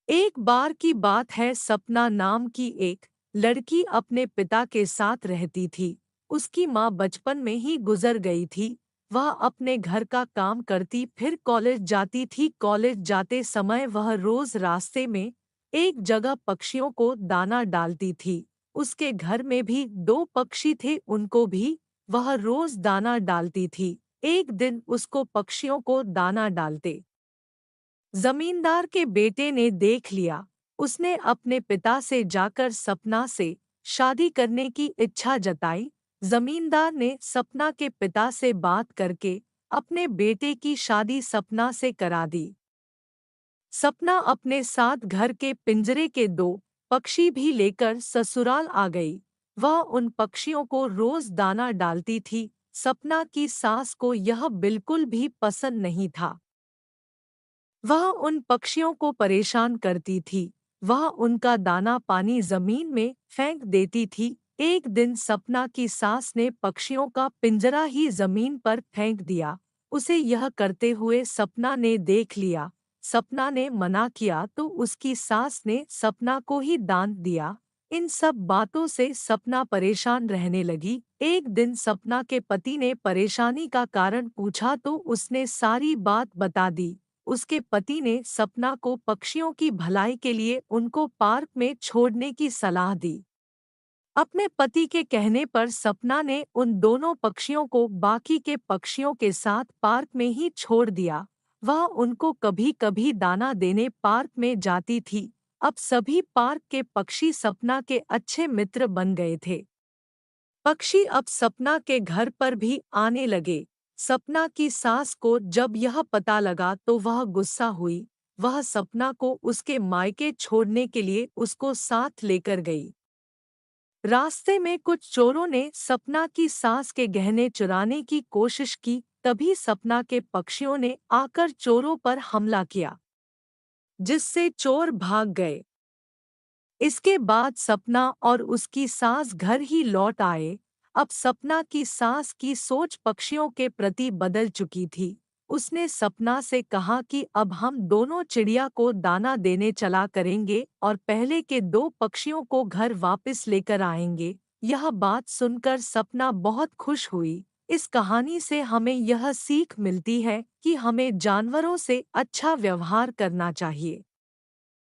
एक बार की बात है, सपना नाम की एक लड़की अपने पिता के साथ रहती थी। उसकी माँ बचपन में ही गुजर गई थी। वह अपने घर का काम करती फिर कॉलेज जाती थी। कॉलेज जाते समय वह रोज रास्ते में एक जगह पक्षियों को दाना डालती थी। उसके घर में भी दो पक्षी थे, उनको भी वह रोज दाना डालती थी। एक दिन उसको पक्षियों को दाना डालते जमींदार के बेटे ने देख लिया। उसने अपने पिता से जाकर सपना से शादी करने की इच्छा जताई। जमींदार ने सपना के पिता से बात करके अपने बेटे की शादी सपना से करा दी। सपना अपने साथ घर के पिंजरे के दो पक्षी भी लेकर ससुराल आ गई। वह उन पक्षियों को रोज दाना डालती थी। सपना की सास को यह बिल्कुल भी पसंद नहीं था। वह उन पक्षियों को परेशान करती थी। वह उनका दाना पानी जमीन में फेंक देती थी। एक दिन सपना की सास ने पक्षियों का पिंजरा ही जमीन पर फेंक दिया। उसे यह करते हुए सपना ने देख लिया। सपना ने मना किया तो उसकी सास ने सपना को ही दान दिया। इन सब बातों से सपना परेशान रहने लगी। एक दिन सपना के पति ने परेशानी का कारण पूछा तो उसने सारी बात बता दी। उसके पति ने सपना को पक्षियों की भलाई के लिए उनको पार्क में छोड़ने की सलाह दी। अपने पति के कहने पर सपना ने उन दोनों पक्षियों को बाकी के पक्षियों के साथ पार्क में ही छोड़ दिया। वह उनको कभी-कभी दाना देने पार्क में जाती थी। अब सभी पार्क के पक्षी सपना के अच्छे मित्र बन गए थे। पक्षी अब सपना के घर पर भी आने लगे। सपना की सास को जब यह पता लगा तो वह गुस्सा हुई। वह सपना को उसके मायके छोड़ने के लिए उसको साथ लेकर गई। रास्ते में कुछ चोरों ने सपना की सास के गहने चुराने की कोशिश की। तभी सपना के पक्षियों ने आकर चोरों पर हमला किया, जिससे चोर भाग गए। इसके बाद सपना और उसकी सास घर ही लौट आए। अब सपना की सास की सोच पक्षियों के प्रति बदल चुकी थी। उसने सपना से कहा कि अब हम दोनों चिड़िया को दाना देने चला करेंगे और पहले के दो पक्षियों को घर वापस लेकर आएंगे। यह बात सुनकर सपना बहुत खुश हुई। इस कहानी से हमें यह सीख मिलती है कि हमें जानवरों से अच्छा व्यवहार करना चाहिए।